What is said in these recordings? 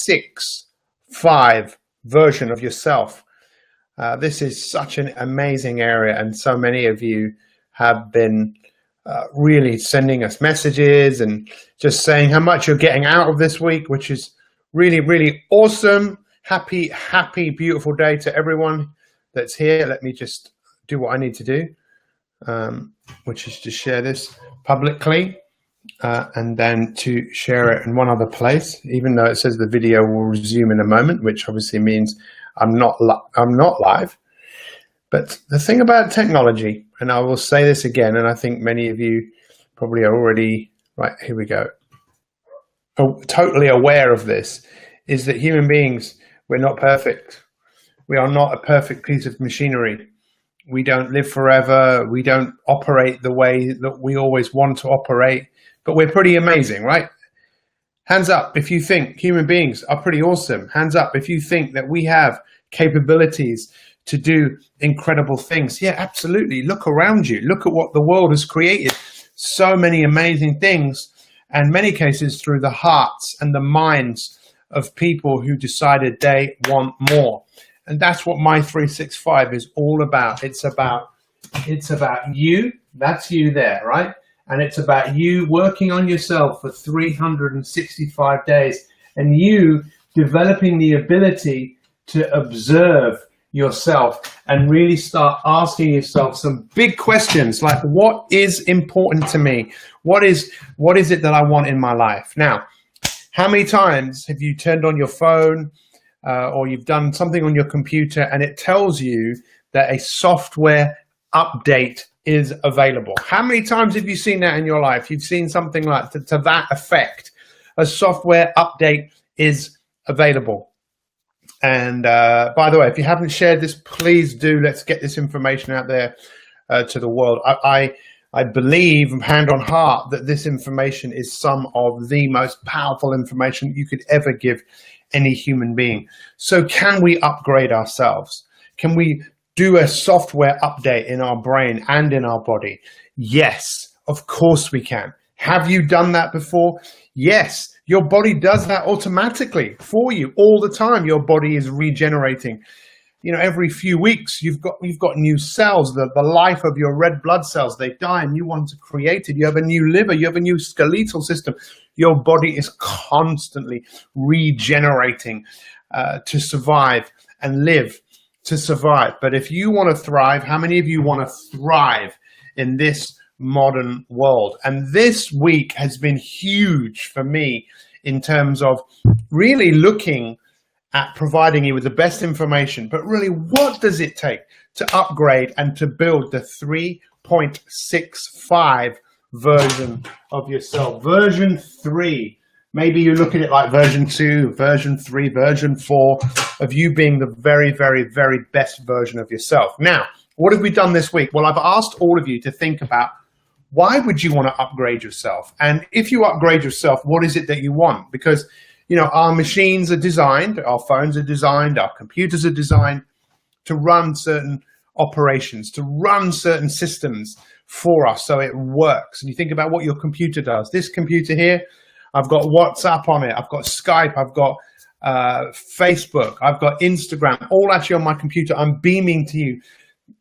365 version of yourself. This is such an amazing area, and so many of you have been really sending us messages and just saying how much you're getting out of this week, which is really, really awesome. Happy, beautiful day to everyone that's here. Let me just do what I need to do, which is to share this publicly and then to share it in one other place, even though it says the video will resume in a moment, which obviously means I'm not live. But the thing about technology, and I will say this again, and I think many of you probably are already, right, here we go, totally aware of this, is that human beings, we're not perfect. We are not a perfect piece of machinery. We don't live forever. We don't operate the way that we always want to operate, but we're pretty amazing, right? Hands up if you think human beings are pretty awesome. Hands up if you think that we have capabilities to do incredible things. Yeah, absolutely. Look around you. Look at what the world has created. So many amazing things, and in many cases through the hearts and the minds of people who decided they want more. And that's what My 365 is all about. It's about you. That's you there, right? And it's about you working on yourself for 365 days and you developing the ability to observe yourself and really start asking yourself some big questions like, what is important to me? What is it that I want in my life? Now, how many times have you turned on your phone or you've done something on your computer and it tells you that a software update is available? How many times have you seen that in your life? You've seen something like to that effect. A software update is available. And by the way, if you haven't shared this, please do. Let's get this information out there to the world. I believe, hand on heart, that this information is some of the most powerful information you could ever give any human being. So can we upgrade ourselves? Can we do a software update in our brain and in our body? Yes, of course we can. Have you done that before? Yes, your body does that automatically for you all the time. Your body is regenerating. You know, every few weeks you've got new cells. The life of your red blood cells, they die and new ones are created. You have a new liver, you have a new skeletal system. Your body is constantly regenerating to survive and live to survive. But if you want to thrive, how many of you want to thrive in this modern world? And this week has been huge for me in terms of really looking at providing you with the best information, but really, what does it take to upgrade and to build the 3.65 version of yourself? Version 3. Maybe you look at it like version 2, version 3, version 4 of you being the very, very, very best version of yourself. Now, what have we done this week? Well, I've asked all of you to think about, why would you want to upgrade yourself? And if you upgrade yourself, what is it that you want? Because you know, our machines are designed, our phones are designed, our computers are designed to run certain operations, to run certain systems for us so it works. And you think about what your computer does. This computer here, I've got WhatsApp on it, I've got Skype, I've got Facebook, I've got Instagram, all actually on my computer. I'm beaming to you.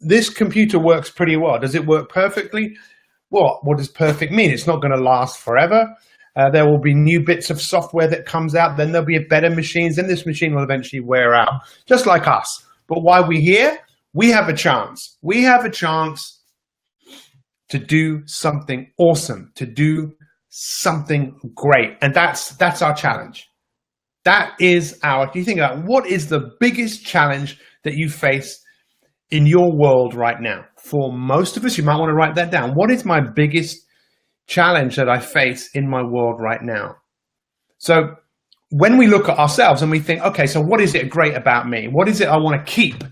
This computer works pretty well. Does it work perfectly? What does perfect mean? It's not going to last forever. There will be new bits of software that comes out. Then there'll be better machines. Then this machine will eventually wear out, just like us. But while we're here, we have a chance. We have a chance to do something awesome, to do something great. And that's our challenge. That is if you think about what is the biggest challenge that you face in your world right now? For most of us, you might want to write that down. What is my biggest challenge that I face in my world right now? So when we look at ourselves and we think, okay, so what is it great about me? What is it I want to keep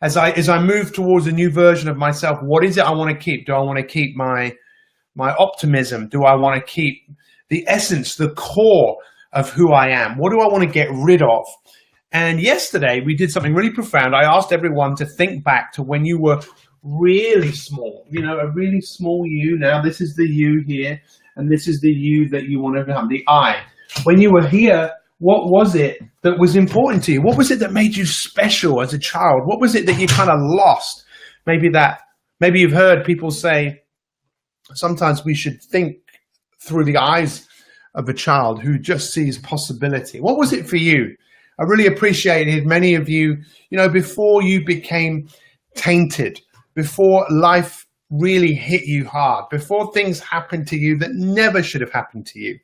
as I move towards a new version of myself? What is it I want to keep? Do I want to keep my optimism? Do I want to keep the essence, the core of who I am? What do I want to get rid of? And yesterday we did something really profound. I asked everyone to think back to when you were really small, you know, a really small you. Now this is the you here, and this is the you that you want to become, the I. When you were here, what was it that was important to you? What was it that made you special as a child? What was it that you kind of lost? Maybe you've heard people say sometimes we should think through the eyes of a child who just sees possibility. What was it for you? I really appreciated many of you, before you became tainted, before life really hit you hard, before things happened to you that never should have happened to you,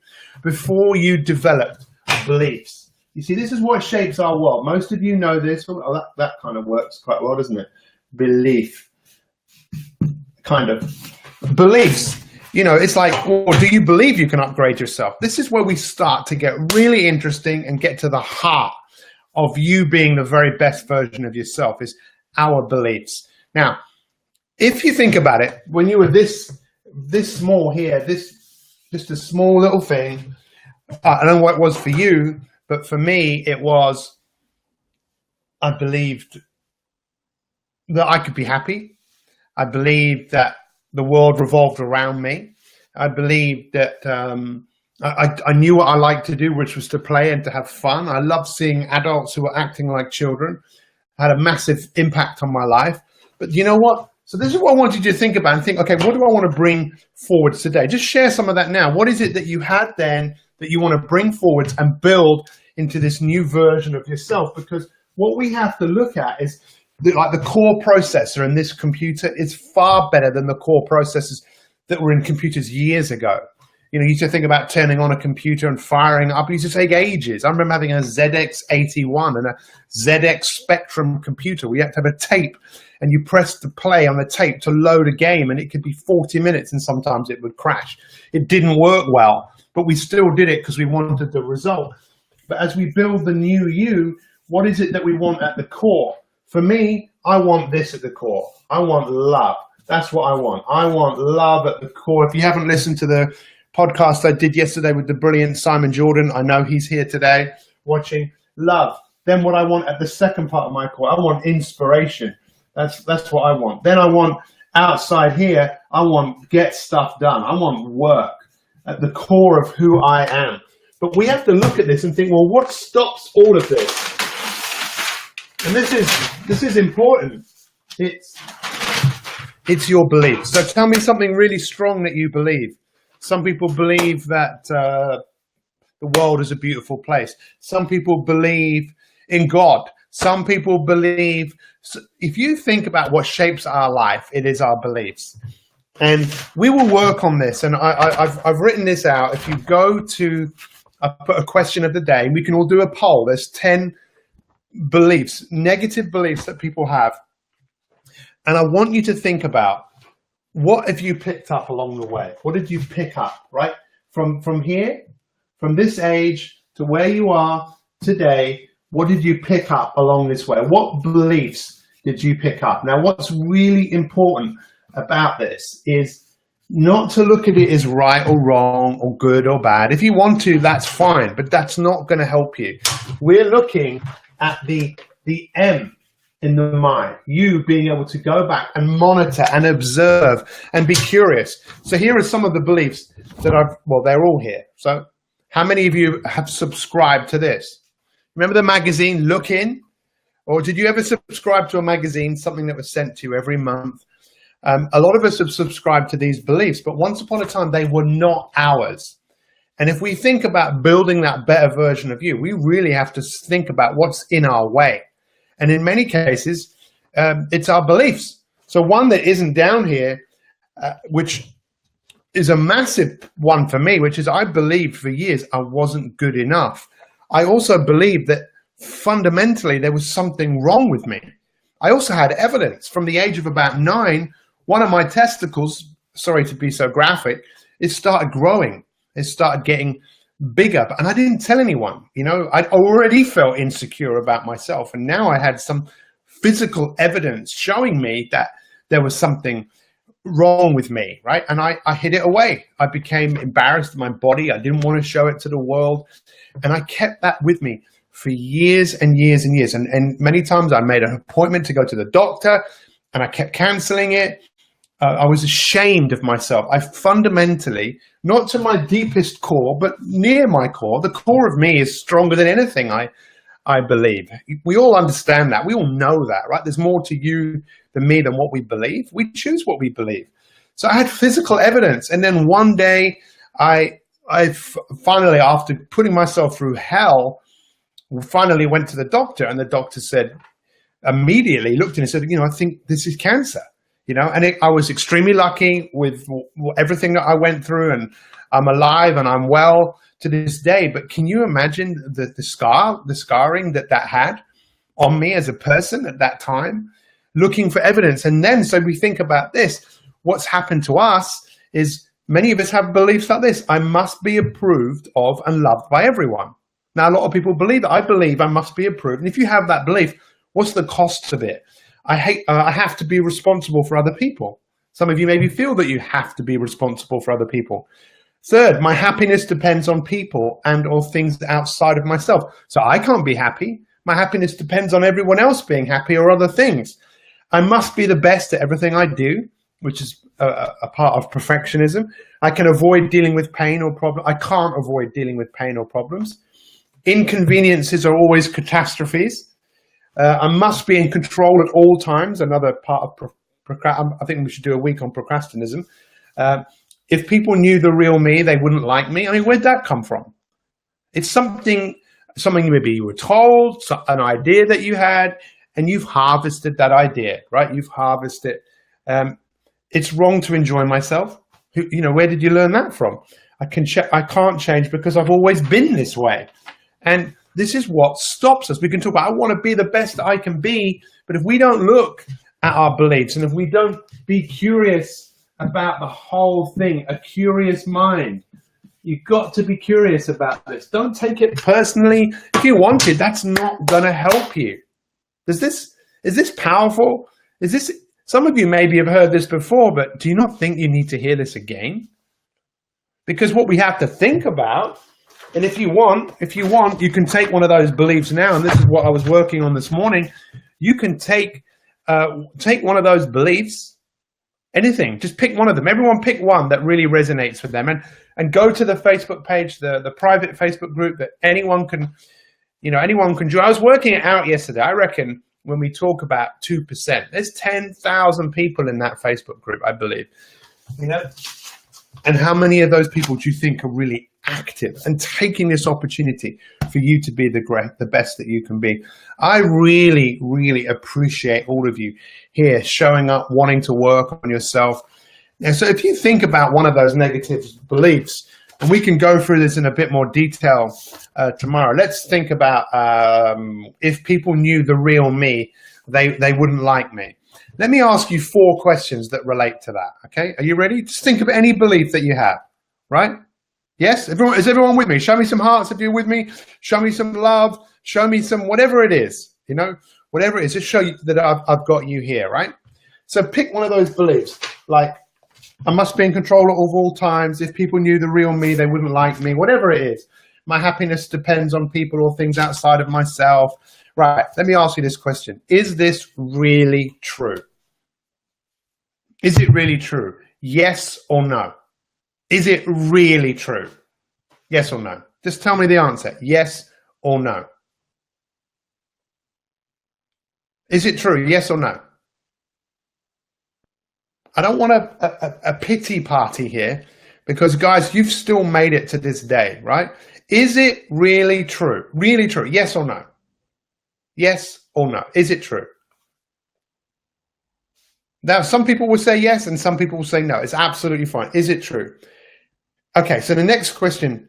before you developed beliefs. You see, this is what shapes our world. Most of you know this. Oh, that kind of works quite well, doesn't it? Belief. Kind of. Beliefs. It's like, well, do you believe you can upgrade yourself? This is where we start to get really interesting and get to the heart of you being the very best version of yourself, is our beliefs. Now, if you think about it, when you were this small here, just a small little thing, I don't know what it was for you, but for me, it was, I believed that I could be happy. I believed that the world revolved around me. I believed that I knew what I liked to do, which was to play and to have fun. I loved seeing adults who were acting like children. Had a massive impact on my life. But you know what? So this is what I wanted you to think about and think, okay, what do I want to bring forward today? Just share some of that now. What is it that you had then that you want to bring forward and build into this new version of yourself? Because what we have to look at is the core processor in this computer is far better than the core processors that were in computers years ago. You used to think about turning on a computer and firing up. It used to take ages. I remember having a ZX81 and a ZX Spectrum computer. We had to have a tape, and you pressed the play on the tape to load a game, and it could be 40 minutes, and sometimes it would crash. It didn't work well, but we still did it because we wanted the result. But as we build the new you, what is it that we want at the core? For me, I want this at the core. I want love. That's what I want. I want love at the core. If you haven't listened to the podcast I did yesterday with the brilliant Simon Jordan, I know he's here today watching. Love. Then what I want at the second part of my core, I want inspiration. That's what I want. Then I want outside here, I want get stuff done. I want work at the core of who I am. But we have to look at this and think, well, what stops all of this? And this is important. It's your beliefs. So tell me something really strong that you believe. Some people believe that the world is a beautiful place. Some people believe in God. Some people believe. If you think about what shapes our life, it is our beliefs. And we will work on this. And I've written this out. If you go to, I put a question of the day, we can all do a poll. There's 10 beliefs, negative beliefs that people have. And I want you to think about, what have you picked up along the way? What did you pick up, right? From here, from this age to where you are today, what did you pick up along this way? What beliefs did you pick up? Now, what's really important about this is not to look at it as right or wrong or good or bad. If you want to, that's fine, but that's not going to help you. We're looking at the M in the mind, you being able to go back and monitor and observe and be curious. So here are some of the beliefs that they're all here. So how many of you have subscribed to this? Remember the magazine Look In? Or did you ever subscribe to a magazine, something that was sent to you every month? A lot of us have subscribed to these beliefs, but once upon a time, they were not ours. And if we think about building that better version of you, we really have to think about what's in our way. And in many cases, it's our beliefs. So one that isn't down here, which is a massive one for me, which is I believed for years I wasn't good enough. I also believed that fundamentally there was something wrong with me. I also had evidence from the age of about 9, one of my testicles, sorry to be so graphic, it started growing. It started getting bigger, and I didn't tell anyone. I'd already felt insecure about myself, and now I had some physical evidence showing me that there was something wrong with me, right? And I hid it away. I became embarrassed of my body. I didn't want to show it to the world, and I kept that with me for years and years and years. And many times I made an appointment to go to the doctor, and I kept canceling it. I was ashamed of myself. I fundamentally, not to my deepest core, but near my core, the core of me is stronger than anything I believe. We all understand that. We all know that, right? There's more to you than me than what we believe. We choose what we believe. So I had physical evidence. And then one day I finally, after putting myself through hell, finally went to the doctor, and the doctor said, immediately looked at me and said, I think this is cancer. And I was extremely lucky with everything that I went through, and I'm alive and I'm well to this day. But can you imagine the scarring that had on me as a person at that time, looking for evidence? And then, so we think about this, what's happened to us is many of us have beliefs like this. I must be approved of and loved by everyone. Now, a lot of people believe that. I believe I must be approved. And if you have that belief, what's the cost of it? I have to be responsible for other people. Some of you maybe feel that you have to be responsible for other people. Third, my happiness depends on people and or things outside of myself. So I can't be happy. My happiness depends on everyone else being happy or other things. I must be the best at everything I do, which is a part of perfectionism. I can avoid dealing with pain or problem. I can't avoid dealing with pain or problems. Inconveniences are always catastrophes. I must be in control at all times. Another part of I think we should do a week on procrastinism. If people knew the real me, they wouldn't like me. I mean, where'd that come from? It's something maybe you were told, an idea that you had, and you've harvested that idea, right? You've harvested it. It's wrong to enjoy myself. Where did you learn that from? I can't change because I've always been this way. And this is what stops us. We can talk about, I want to be the best I can be, but if we don't look at our beliefs, and if we don't be curious about the whole thing, a curious mind, you've got to be curious about this. Don't take it personally. If you want it, that's not going to help you. Is this powerful? Some of you maybe have heard this before, but do you not think you need to hear this again? Because what we have to think about, and if you want, you can take one of those beliefs now, and this is what I was working on this morning. You can take one of those beliefs, anything, just pick one of them. Everyone pick one that really resonates with them, and go to the Facebook page, the private Facebook group that anyone can join. I was working it out yesterday. I reckon when we talk about 2%, there's 10,000 people in that Facebook group, I believe. And how many of those people do you think are really active and taking this opportunity for you to be the best that you can be? I really, really appreciate all of you here showing up, wanting to work on yourself. And so if you think about one of those negative beliefs, and we can go through this in a bit more detail tomorrow. Let's think about if people knew the real me, they wouldn't like me. Let me ask you 4 questions that relate to that, okay? Are you ready? Just think of any belief that you have, right? Yes? Is everyone with me? Show me some hearts if you're with me. Show me some love. Show me some whatever it is, whatever it is. Just show you that I've got you here, right? So pick one of those beliefs, like I must be in control at all times. If people knew the real me, they wouldn't like me, whatever it is. My happiness depends on people or things outside of myself. Right, let me ask you this question. Is this really true? Is it really true? Yes or no? Is it really true? Yes or no? Just tell me the answer. Yes or no? Is it true? Yes or no? I don't want a pity party here because, guys, you've still made it to this day, right? Is it really true? Really true? Yes or no? Yes or no? Is it true? Now, some people will say yes and some people will say no. It's absolutely fine. Is it true? Okay, so the next question,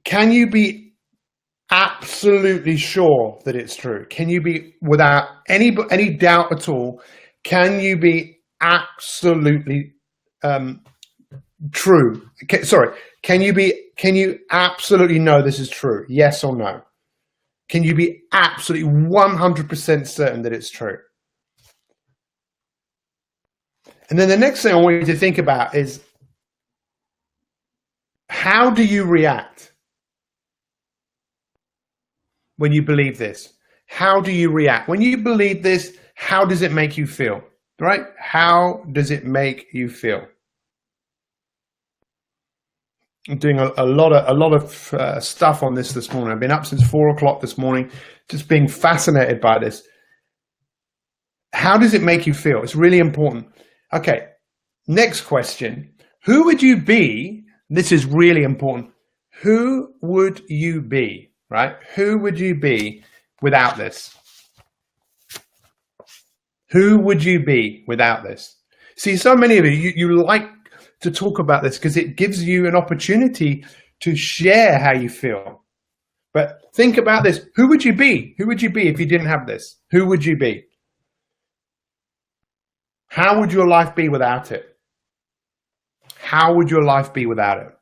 can you be absolutely sure that it's true? Can you be, without any doubt at all, can you be absolutely true? Can you absolutely know this is true? Yes or no? Can you be absolutely 100% certain that it's true? And then the next thing I want you to think about is, how do you react when you believe this? How do you react? When you believe this, how does it make you feel? right? How does it make you feel? I'm doing a lot of stuff on this morning. I've been up since 4 o'clock this morning, just being fascinated by this. How does it make you feel? It's really important. Okay, next question. Who would you be? This is really important. Who would you be, right? Who would you be without this? Who would you be without this? See, so many of you like to talk about this because it gives you an opportunity to share how you feel. But think about this. Who would you be? Who would you be if you didn't have this? Who would you be? How would your life be without it? How would your life be without it?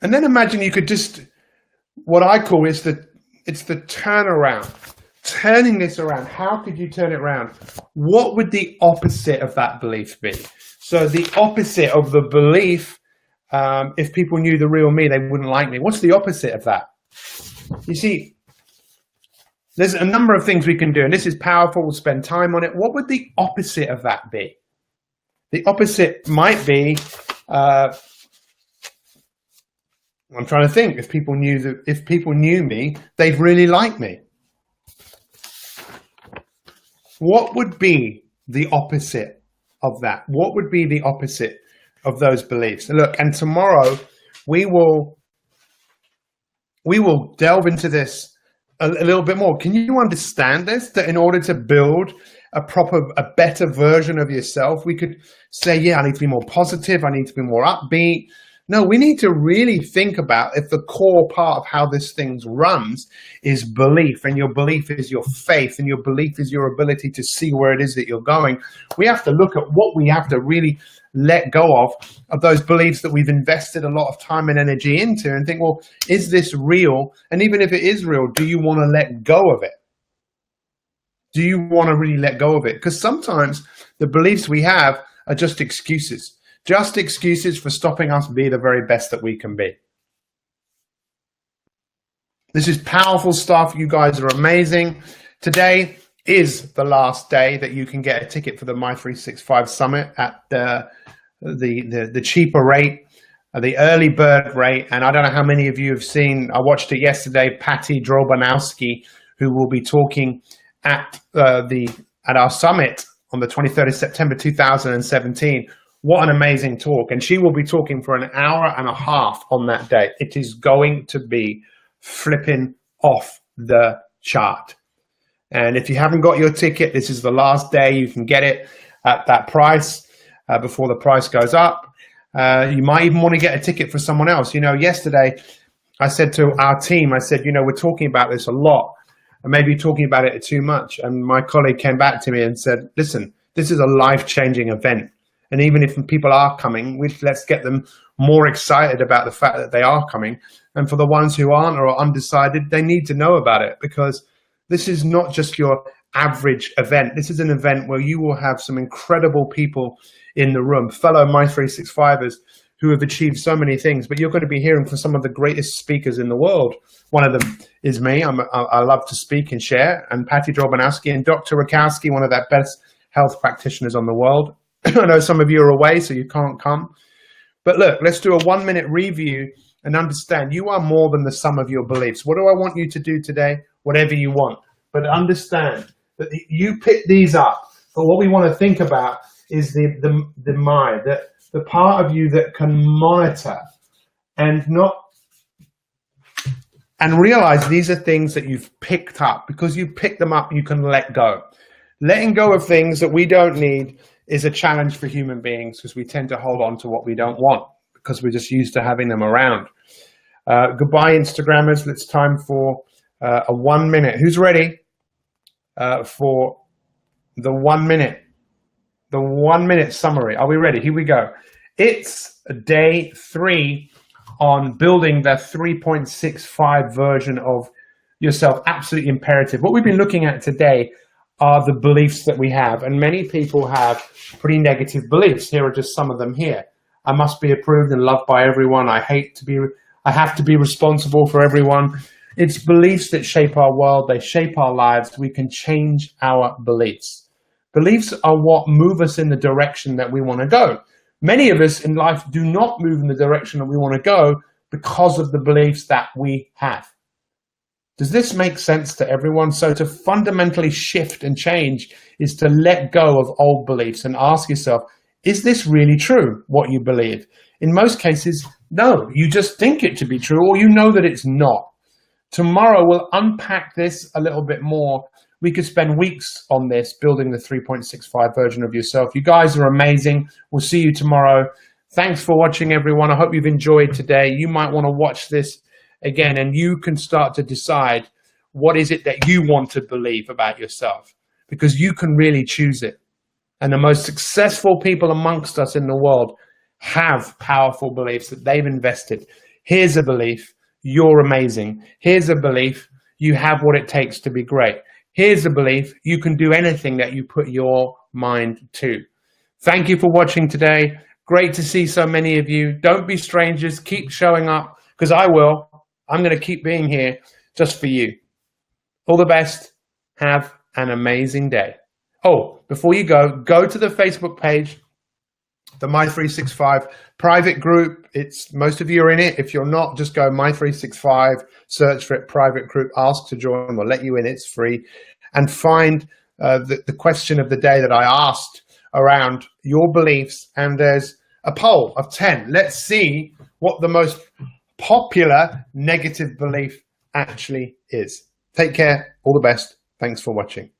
And then imagine you could just, what I call it's the turnaround. Turning this around. How could you turn it around? What would the opposite of that belief be? So the opposite of the belief, if people knew the real me, they wouldn't like me. What's the opposite of that? You see, there's a number of things we can do, and this is powerful. We'll spend time on it. What would the opposite of that be? The opposite might be, I'm trying to think, if people knew me, they'd really like me. What would be the opposite of that? What would be the opposite of those beliefs? Look, and tomorrow we will delve into this a little bit more. Can you understand this? That in order to build a better version of yourself, we could say, yeah, I need to be more positive. I need to be more upbeat. No, we need to really think about if the core part of how this thing runs is belief, and your belief is your faith, and your belief is your ability to see where it is that you're going. We have to look at what we have to really let go of those beliefs that we've invested a lot of time and energy into, and think, well, is this real? And even if it is real, do you want to let go of it? Do you want to really let go of it? Because sometimes the beliefs we have are just excuses for stopping us being the very best that we can be. This is powerful stuff. You guys are amazing. Today is the last day that you can get a ticket for the My365 Summit at the cheaper rate, the early bird rate. And I don't know how many of you have seen, I watched it yesterday, Patty Drobanowski, who will be talking at our summit on the 23rd of September 2017. What an amazing talk. And she will be talking for an hour and a half on that day. It is going to be flipping off the chart. And if you haven't got your ticket, this is the last day you can get it at that price before the price goes up. You might even want to get a ticket for someone else. You know, yesterday I said to our team, I said, you know, we're talking about this a lot and maybe talking about it too much. And my colleague came back to me and said, listen, this is a life-changing event. And even if people are coming, let's get them more excited about the fact that they are coming. And for the ones who aren't or are undecided, they need to know about it, because this is not just your average event. This is an event where you will have some incredible people in the room, fellow My365ers who have achieved so many things. But you're going to be hearing from some of the greatest speakers in the world. One of them is me. I love to speak and share. And Patty Drobanowski and Dr. Rakowski, one of the best health practitioners on the world. I know some of you are away, so you can't come. But look, let's do a 1-minute review and understand you are more than the sum of your beliefs. What do I want you to do today? Whatever you want. But understand that you pick these up. But what we want to think about is the mind, the part of you that can monitor and realize these are things that you've picked up. Because you pick them up, you can let go. Letting go of things that we don't need is a challenge for human beings, because we tend to hold on to what we don't want because we're just used to having them around. Goodbye, Instagrammers. It's time for a 1 minute. Who's ready for the 1 minute? The 1 minute summary. Are we ready? Here we go. It's day 3 on building the 3.65 version of yourself. Absolutely imperative. What we've been looking at today are the beliefs that we have. And many people have pretty negative beliefs. Here are just some of them here. I must be approved and loved by everyone. I have to be responsible for everyone. It's beliefs that shape our world. They shape our lives. We can change our beliefs. Beliefs are what move us in the direction that we want to go. Many of us in life do not move in the direction that we want to go because of the beliefs that we have. Does this make sense to everyone? So to fundamentally shift and change is to let go of old beliefs and ask yourself, is this really true, what you believe? In most cases, no, you just think it to be true, or you know that it's not. Tomorrow we'll unpack this a little bit more. We could spend weeks on this, building the 3.65 version of yourself. You guys are amazing. We'll see you tomorrow. Thanks for watching, everyone. I hope you've enjoyed today. You might want to watch this again, and you can start to decide what is it that you want to believe about yourself, because you can really choose it. And the most successful people amongst us in the world have powerful beliefs that they've invested. Here's a belief, you're amazing. Here's a belief, you have what it takes to be great. Here's a belief, you can do anything that you put your mind to. Thank you for watching today. Great to see so many of you. Don't be strangers. Keep showing up, because I will. I'm going to keep being here just for you. All the best. Have an amazing day. Oh, before you go, go to the Facebook page, the My365 private group. It's most of you are in it. If you're not, just go My365, search for it, private group, ask to join. We'll let you in. It's free. And find the question of the day that I asked around your beliefs. And there's a poll of 10. Let's see what the most popular negative belief actually is. Take care. All the best. Thanks for watching.